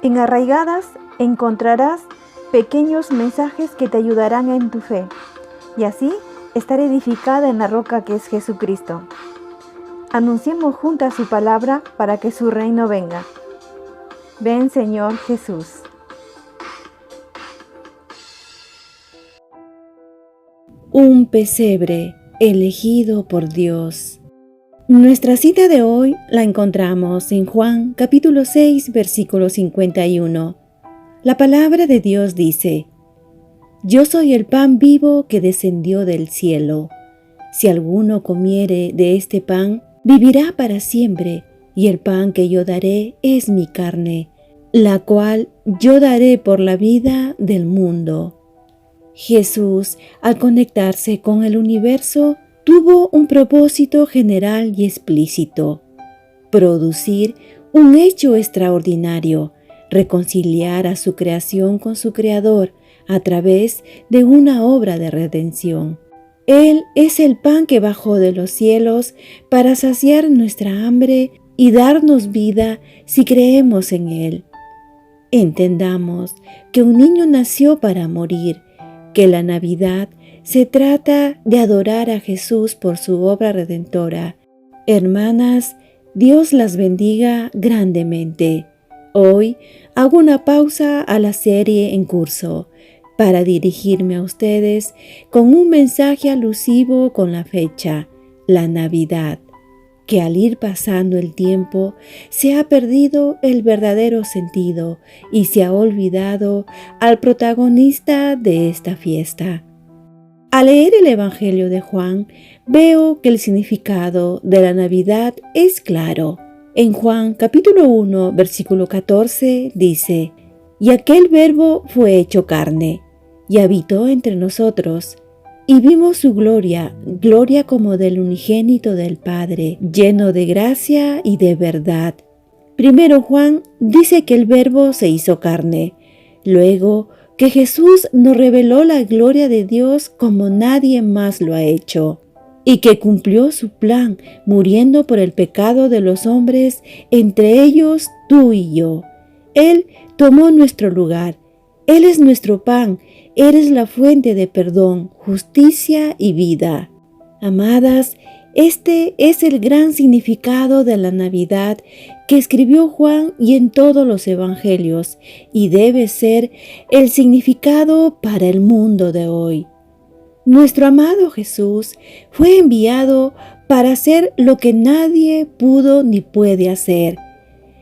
En Arraigadas encontrarás pequeños mensajes que te ayudarán en tu fe y así estar edificada en la roca que es Jesucristo. Anunciemos juntas su palabra para que su reino venga. Ven, Señor Jesús. Un pesebre elegido por Dios. Nuestra cita de hoy la encontramos en Juan capítulo 6, versículo 51. La palabra de Dios dice: Yo soy el pan vivo que descendió del cielo. Si alguno comiere de este pan, vivirá para siempre, y el pan que yo daré es mi carne, la cual yo daré por la vida del mundo. Jesús, al conectarse con el universo, tuvo un propósito general y explícito: producir un hecho extraordinario, reconciliar a su creación con su Creador a través de una obra de redención. Él es el pan que bajó de los cielos para saciar nuestra hambre y darnos vida si creemos en Él. Entendamos que un niño nació para morir, que la Navidad se trata de adorar a Jesús por su obra redentora. Hermanas, Dios las bendiga grandemente. Hoy hago una pausa a la serie en curso para dirigirme a ustedes con un mensaje alusivo con la fecha, la Navidad, que al ir pasando el tiempo se ha perdido el verdadero sentido y se ha olvidado al protagonista de esta fiesta. Al leer el Evangelio de Juan, veo que el significado de la Navidad es claro. En Juan capítulo 1, versículo 14 dice: Y aquel Verbo fue hecho carne, y habitó entre nosotros, y vimos su gloria, gloria como del unigénito del Padre, lleno de gracia y de verdad. Primero Juan dice que el Verbo se hizo carne, luego que Jesús nos reveló la gloria de Dios como nadie más lo ha hecho, y que cumplió su plan muriendo por el pecado de los hombres, entre ellos tú y yo. Él tomó nuestro lugar. Él es nuestro pan. Eres la fuente de perdón, justicia y vida. Amadas, este es el gran significado de la Navidad que escribió Juan y en todos los evangelios, y debe ser el significado para el mundo de hoy. Nuestro amado Jesús fue enviado para hacer lo que nadie pudo ni puede hacer.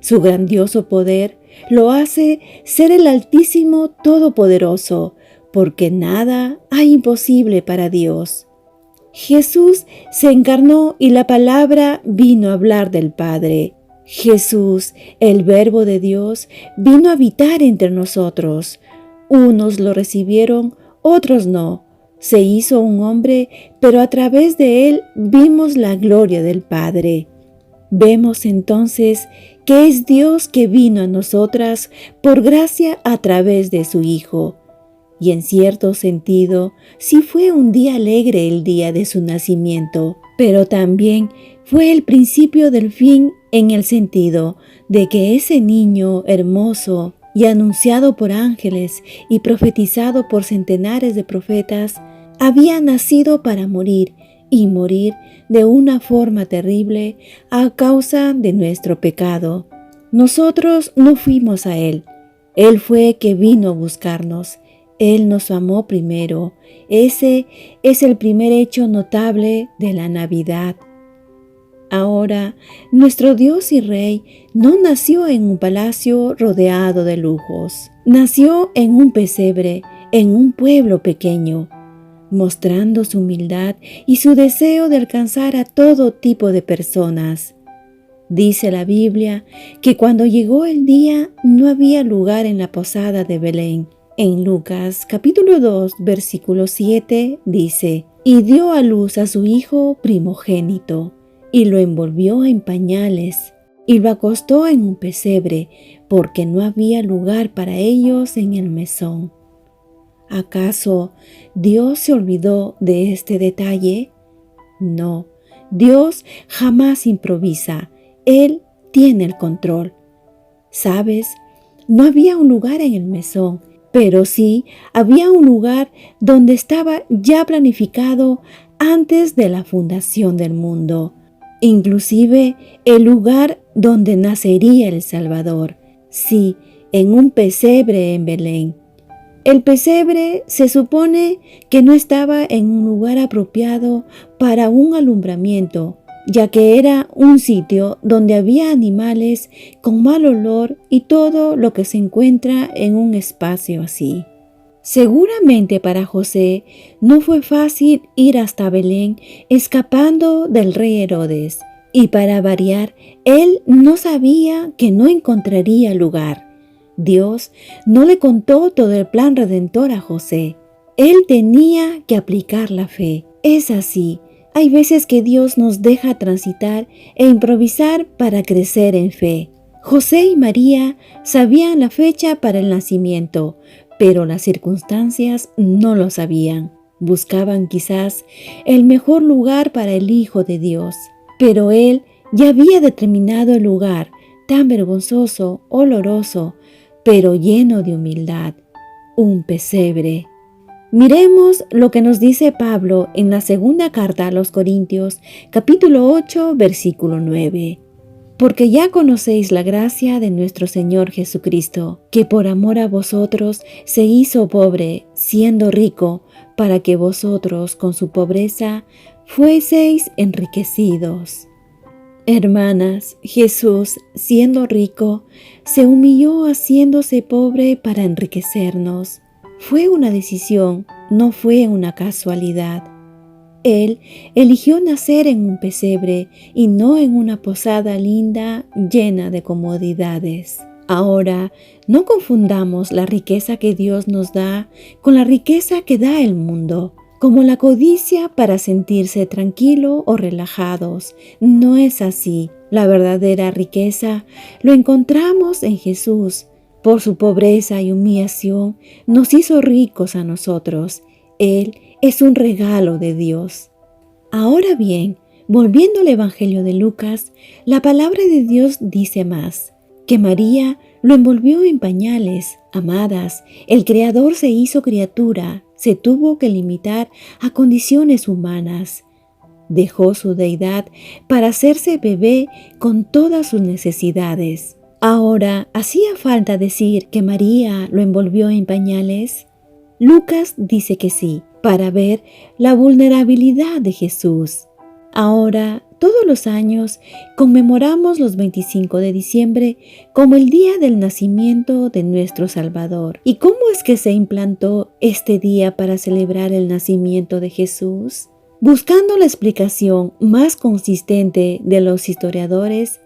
Su grandioso poder lo hace ser el Altísimo Todopoderoso, porque nada hay imposible para Dios. Jesús se encarnó y la palabra vino a hablar del Padre. Jesús, el Verbo de Dios, vino a habitar entre nosotros. Unos lo recibieron, otros no. Se hizo un hombre, pero a través de él vimos la gloria del Padre. Vemos entonces que es Dios que vino a nosotras por gracia a través de su Hijo. Y en cierto sentido, sí fue un día alegre el día de su nacimiento, pero también fue el principio del fin en el sentido de que ese niño hermoso y anunciado por ángeles y profetizado por centenares de profetas, había nacido para morir y morir de una forma terrible a causa de nuestro pecado. Nosotros no fuimos a Él. Él fue que vino a buscarnos. Él nos amó primero. Ese es el primer hecho notable de la Navidad. Ahora, nuestro Dios y Rey no nació en un palacio rodeado de lujos. Nació en un pesebre, en un pueblo pequeño, mostrando su humildad y su deseo de alcanzar a todo tipo de personas. Dice la Biblia que cuando llegó el día no había lugar en la posada de Belén. En Lucas capítulo 2, versículo 7 dice: Y dio a luz a su hijo primogénito, y lo envolvió en pañales, y lo acostó en un pesebre, porque no había lugar para ellos en el mesón. ¿Acaso Dios se olvidó de este detalle? No, Dios jamás improvisa. Él tiene el control. ¿Sabes? no había un lugar en el mesón, pero sí había un lugar donde estaba ya planificado antes de la fundación del mundo, inclusive el lugar donde nacería el Salvador, sí, en un pesebre en Belén. El pesebre se supone que no estaba en un lugar apropiado para un alumbramiento, ya que era un sitio donde había animales con mal olor y todo lo que se encuentra en un espacio así. Seguramente para José no fue fácil ir hasta Belén escapando del rey Herodes, y para variar, él no sabía que no encontraría lugar. Dios no le contó todo el plan redentor a José. Él tenía que aplicar la fe. Es así. Hay veces que Dios nos deja transitar e improvisar para crecer en fe. José y María sabían la fecha para el nacimiento, pero las circunstancias no lo sabían. Buscaban quizás el mejor lugar para el Hijo de Dios, pero Él ya había determinado el lugar, tan vergonzoso, oloroso, pero lleno de humildad, un pesebre. Miremos lo que nos dice Pablo en la segunda carta a los Corintios, capítulo 8, versículo 9. Porque ya conocéis la gracia de nuestro Señor Jesucristo, que por amor a vosotros se hizo pobre, siendo rico, para que vosotros con su pobreza fueseis enriquecidos. Hermanas, Jesús, siendo rico, se humilló haciéndose pobre para enriquecernos. Fue una decisión, no fue una casualidad. Él eligió nacer en un pesebre y no en una posada linda llena de comodidades. Ahora, no confundamos la riqueza que Dios nos da con la riqueza que da el mundo, como la codicia para sentirse tranquilo o relajados. No es así. La verdadera riqueza lo encontramos en Jesús. Por su pobreza y humillación nos hizo ricos a nosotros. Él es un regalo de Dios. Ahora bien, volviendo al Evangelio de Lucas, la palabra de Dios dice más, que María lo envolvió en pañales. Amadas, el Creador se hizo criatura, se tuvo que limitar a condiciones humanas. Dejó su deidad para hacerse bebé con todas sus necesidades. Ahora, ¿hacía falta decir que María lo envolvió en pañales? Lucas dice que sí, para ver la vulnerabilidad de Jesús. Ahora, todos los años conmemoramos los 25 de diciembre como el día del nacimiento de nuestro Salvador. ¿Y cómo es que se implantó este día para celebrar el nacimiento de Jesús? Buscando la explicación más consistente de los historiadores,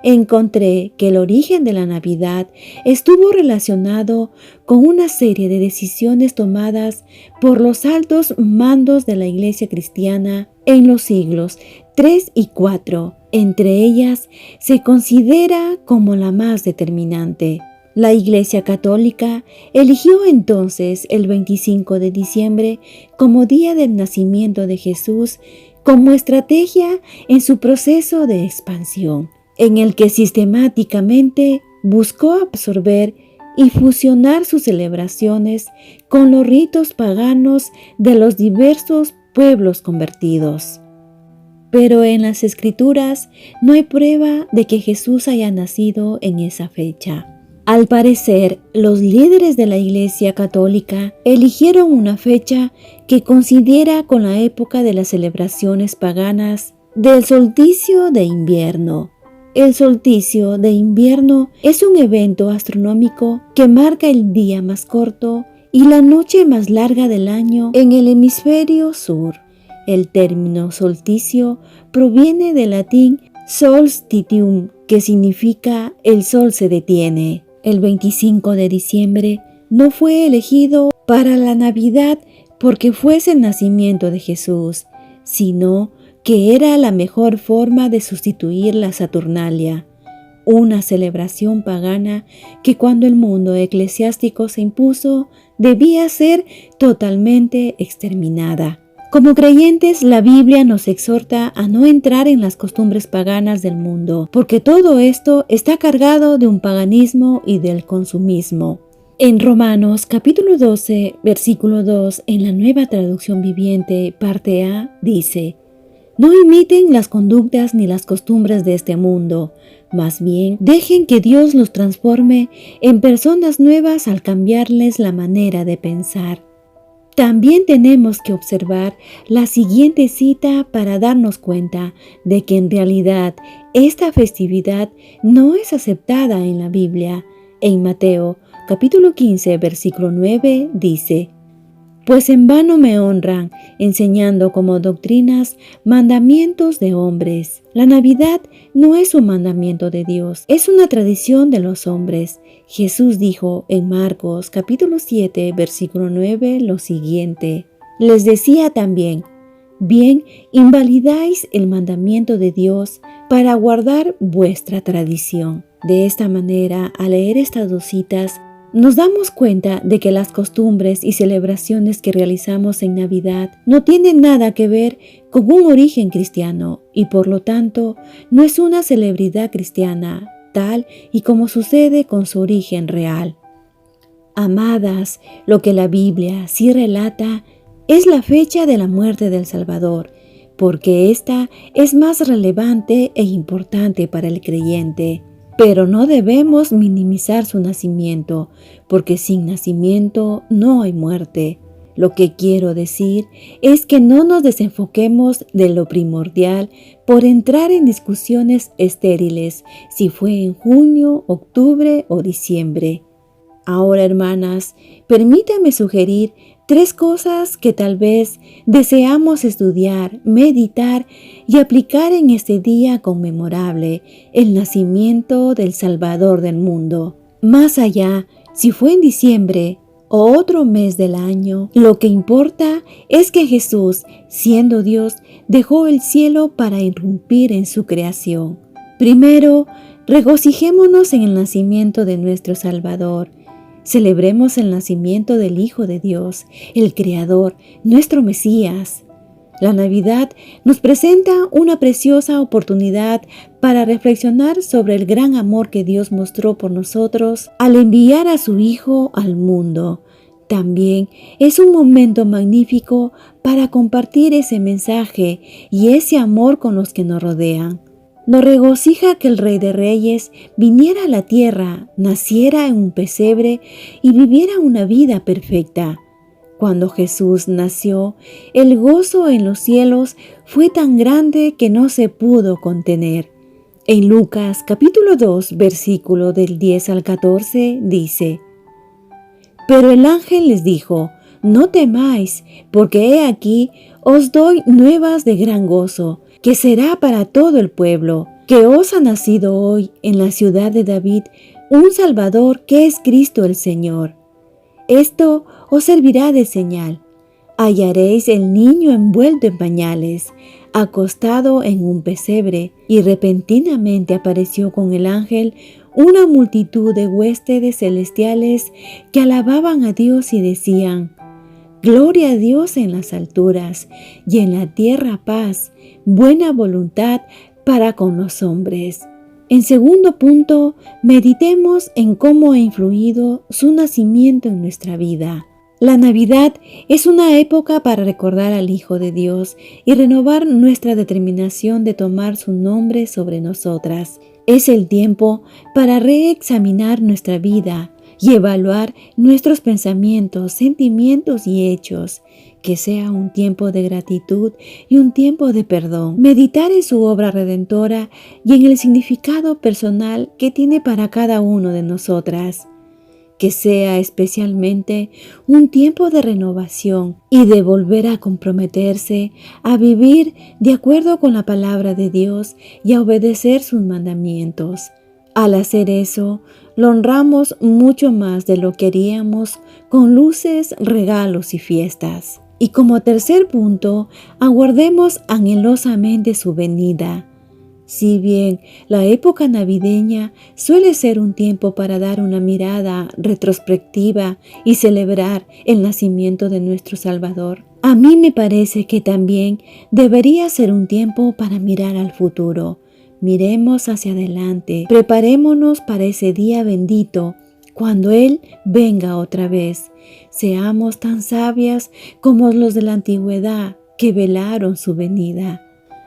encontré que el origen de la Navidad estuvo relacionado con una serie de decisiones tomadas por los altos mandos de la Iglesia cristiana en los siglos III y IV. Entre ellas se considera como la más determinante. La Iglesia Católica eligió entonces el 25 de diciembre como día del nacimiento de Jesús como estrategia en su proceso de expansión, en el que sistemáticamente buscó absorber y fusionar sus celebraciones con los ritos paganos de los diversos pueblos convertidos. Pero en las Escrituras no hay prueba de que Jesús haya nacido en esa fecha. Al parecer, los líderes de la Iglesia Católica eligieron una fecha que coincidiera con la época de las celebraciones paganas del solsticio de invierno. El solsticio de invierno es un evento astronómico que marca el día más corto y la noche más larga del año en el hemisferio sur. El término solsticio proviene del latín solstitium, que significa el sol se detiene. El 25 de diciembre no fue elegido para la Navidad porque fuese el nacimiento de Jesús, sino que era la mejor forma de sustituir la Saturnalia, una celebración pagana que cuando el mundo eclesiástico se impuso debía ser totalmente exterminada. Como creyentes, la Biblia nos exhorta a no entrar en las costumbres paganas del mundo, porque todo esto está cargado de un paganismo y del consumismo. En Romanos capítulo 12, versículo 2, en la Nueva Traducción Viviente, parte A, dice: No imiten las conductas ni las costumbres de este mundo, más bien dejen que Dios los transforme en personas nuevas al cambiarles la manera de pensar. También tenemos que observar la siguiente cita para darnos cuenta de que en realidad esta festividad no es aceptada en la Biblia. En Mateo capítulo 15, versículo 9 dice: Pues en vano me honran, enseñando como doctrinas mandamientos de hombres. La Navidad no es un mandamiento de Dios, es una tradición de los hombres. Jesús dijo en Marcos capítulo 7, versículo 9 lo siguiente: Les decía también: Bien, invalidáis el mandamiento de Dios para guardar vuestra tradición. De esta manera, al leer estas dos citas, nos damos cuenta de que las costumbres y celebraciones que realizamos en Navidad no tienen nada que ver con un origen cristiano y por lo tanto no es una celebridad cristiana tal y como sucede con su origen real. Amadas, lo que la Biblia sí relata es la fecha de la muerte del Salvador, porque esta es más relevante e importante para el creyente. Pero no debemos minimizar su nacimiento, porque sin nacimiento no hay muerte. Lo que quiero decir es que no nos desenfoquemos de lo primordial por entrar en discusiones estériles, si fue en junio, octubre o diciembre. Ahora, hermanas, permítanme sugerir 3 cosas que tal vez deseamos estudiar, meditar y aplicar en este día conmemorable, el nacimiento del Salvador del mundo. Más allá, si fue en diciembre o otro mes del año, lo que importa es que Jesús, siendo Dios, dejó el cielo para irrumpir en su creación. Primero, regocijémonos en el nacimiento de nuestro Salvador. Celebremos el nacimiento del Hijo de Dios, el Creador, nuestro Mesías. La Navidad nos presenta una preciosa oportunidad para reflexionar sobre el gran amor que Dios mostró por nosotros al enviar a su Hijo al mundo. También es un momento magnífico para compartir ese mensaje y ese amor con los que nos rodean. Nos regocija que el Rey de Reyes viniera a la tierra, naciera en un pesebre y viviera una vida perfecta. Cuando Jesús nació, el gozo en los cielos fue tan grande que no se pudo contener. En Lucas capítulo 2, versículo del 10 al 14 dice: Pero el ángel les dijo: No temáis, porque he aquí os doy nuevas de gran gozo, que será para todo el pueblo, que os ha nacido hoy en la ciudad de David un Salvador, que es Cristo el Señor. Esto os servirá de señal: hallaréis el niño envuelto en pañales, acostado en un pesebre. Y repentinamente apareció con el ángel una multitud de huéspedes celestiales que alababan a Dios y decían: Gloria a Dios en las alturas, y en la tierra paz, buena voluntad para con los hombres. En segundo punto, meditemos en cómo ha influido su nacimiento en nuestra vida. La Navidad es una época para recordar al Hijo de Dios y renovar nuestra determinación de tomar su nombre sobre nosotras. Es el tiempo para reexaminar nuestra vida y evaluar nuestros pensamientos, sentimientos y hechos, que sea un tiempo de gratitud y un tiempo de perdón. Meditar en su obra redentora y en el significado personal que tiene para cada uno de nosotras. Que sea especialmente un tiempo de renovación y de volver a comprometerse a vivir de acuerdo con la palabra de Dios y a obedecer sus mandamientos. Al hacer eso, lo honramos mucho más de lo que haríamos con luces, regalos y fiestas. Y como tercer punto, aguardemos anhelosamente su venida. Si bien la época navideña suele ser un tiempo para dar una mirada retrospectiva y celebrar el nacimiento de nuestro Salvador, a mí me parece que también debería ser un tiempo para mirar al futuro. Miremos hacia adelante, preparémonos para ese día bendito, cuando Él venga otra vez. Seamos tan sabias como los de la antigüedad que velaron su venida.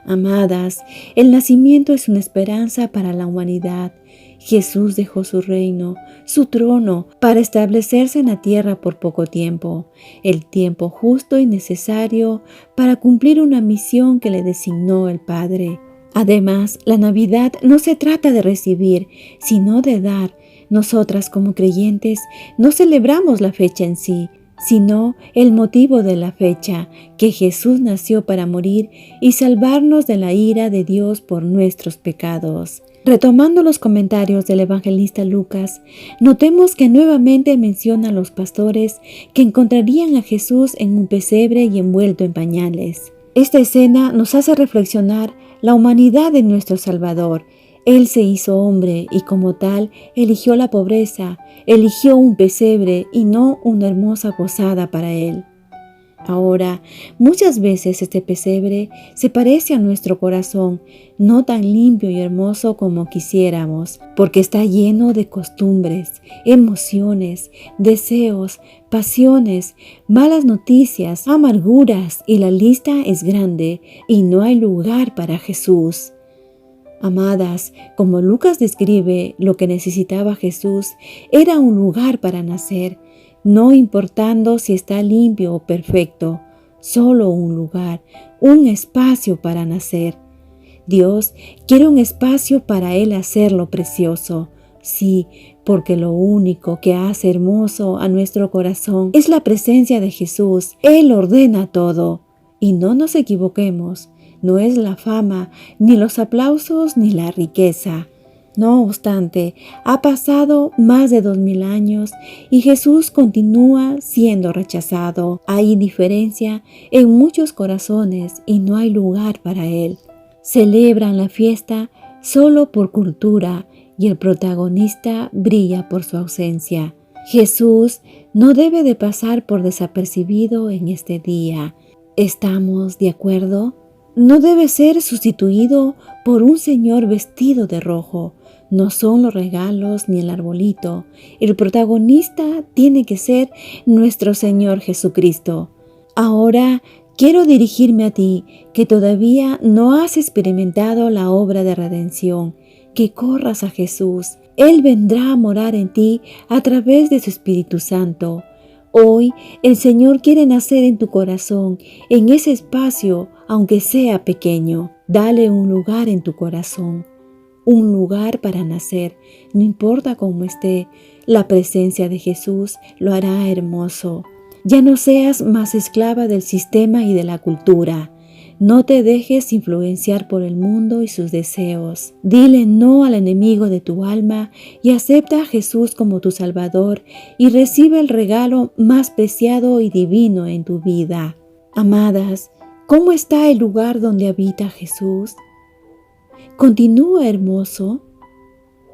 Amadas, el nacimiento es una esperanza para la humanidad. Jesús dejó su reino, su trono, para establecerse en la tierra por poco tiempo, el tiempo justo y necesario para cumplir una misión que le designó el Padre. Además, la Navidad no se trata de recibir, sino de dar. Nosotras como creyentes no celebramos la fecha en sí, sino el motivo de la fecha, que Jesús nació para morir y salvarnos de la ira de Dios por nuestros pecados. Retomando los comentarios del evangelista Lucas, notemos que nuevamente menciona a los pastores que encontrarían a Jesús en un pesebre y envuelto en pañales. Esta escena nos hace reflexionar la humanidad de nuestro Salvador. Él se hizo hombre y como tal eligió la pobreza, eligió un pesebre y no una hermosa posada para Él. Ahora, muchas veces este pesebre se parece a nuestro corazón, no tan limpio y hermoso como quisiéramos, porque está lleno de costumbres, emociones, deseos, pasiones, malas noticias, amarguras, y la lista es grande y no hay lugar para Jesús. Amadas, como Lucas describe lo que necesitaba Jesús, era un lugar para nacer, no importando si está limpio o perfecto, solo un lugar, un espacio para nacer. Dios quiere un espacio para Él hacerlo precioso. Sí, porque lo único que hace hermoso a nuestro corazón es la presencia de Jesús. Él ordena todo. Y no nos equivoquemos, no es la fama, ni los aplausos, ni la riqueza. No obstante, ha pasado más de 2000 años y Jesús continúa siendo rechazado. Hay indiferencia en muchos corazones y no hay lugar para Él. Celebran la fiesta solo por cultura y el protagonista brilla por su ausencia. Jesús no debe de pasar por desapercibido en este día. ¿Estamos de acuerdo? No debe ser sustituido por un señor vestido de rojo. No son los regalos ni el arbolito. El protagonista tiene que ser nuestro Señor Jesucristo. Ahora quiero dirigirme a ti, que todavía no has experimentado la obra de redención, que corras a Jesús. Él vendrá a morar en ti a través de su Espíritu Santo. Hoy el Señor quiere nacer en tu corazón, en ese espacio, aunque sea pequeño. Dale un lugar en tu corazón, un lugar para nacer. No importa cómo esté, la presencia de Jesús lo hará hermoso. Ya no seas más esclava del sistema y de la cultura. No te dejes influenciar por el mundo y sus deseos. Dile no al enemigo de tu alma y acepta a Jesús como tu Salvador y recibe el regalo más preciado y divino en tu vida. Amadas, ¿cómo está el lugar donde habita Jesús? ¿Continúa hermoso?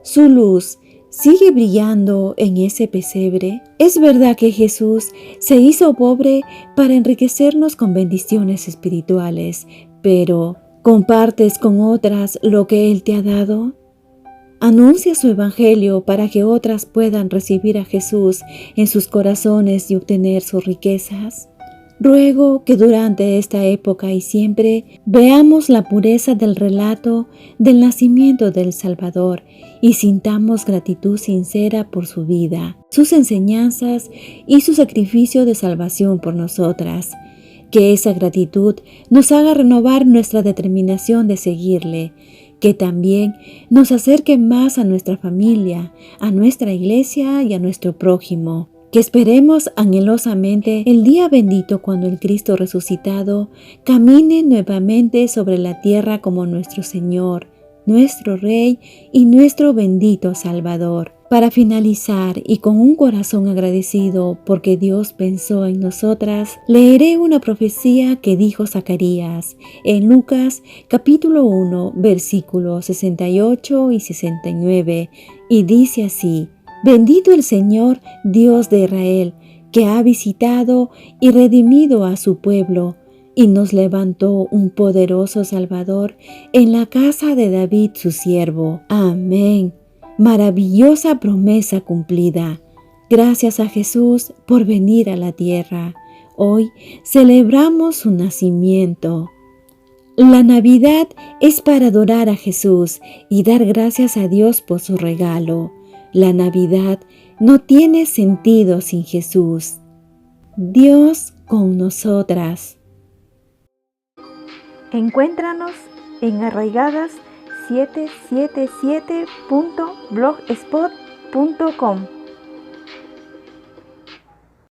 ¿Su luz sigue brillando en ese pesebre? Es verdad que Jesús se hizo pobre para enriquecernos con bendiciones espirituales, pero ¿compartes con otras lo que Él te ha dado? Anuncia su evangelio para que otras puedan recibir a Jesús en sus corazones y obtener sus riquezas. Ruego que durante esta época y siempre veamos la pureza del relato del nacimiento del Salvador y sintamos gratitud sincera por su vida, sus enseñanzas y su sacrificio de salvación por nosotras. Que esa gratitud nos haga renovar nuestra determinación de seguirle, que también nos acerque más a nuestra familia, a nuestra iglesia y a nuestro prójimo. Que esperemos anhelosamente el día bendito cuando el Cristo resucitado camine nuevamente sobre la tierra como nuestro Señor. nuestro Rey y nuestro bendito Salvador. Para finalizar y con un corazón agradecido porque Dios pensó en nosotras, leeré una profecía que dijo Zacarías en Lucas capítulo 1 versículos 68 y 69 y dice así: Bendito el Señor Dios de Israel, que ha visitado y redimido a su pueblo, y nos levantó un poderoso Salvador en la casa de David su siervo. Amén. Maravillosa promesa cumplida. Gracias a Jesús por venir a la tierra. Hoy celebramos su nacimiento. La Navidad es para adorar a Jesús y dar gracias a Dios por su regalo. La Navidad no tiene sentido sin Jesús. Dios con nosotras. Encuéntranos en arraigadas777.blogspot.com.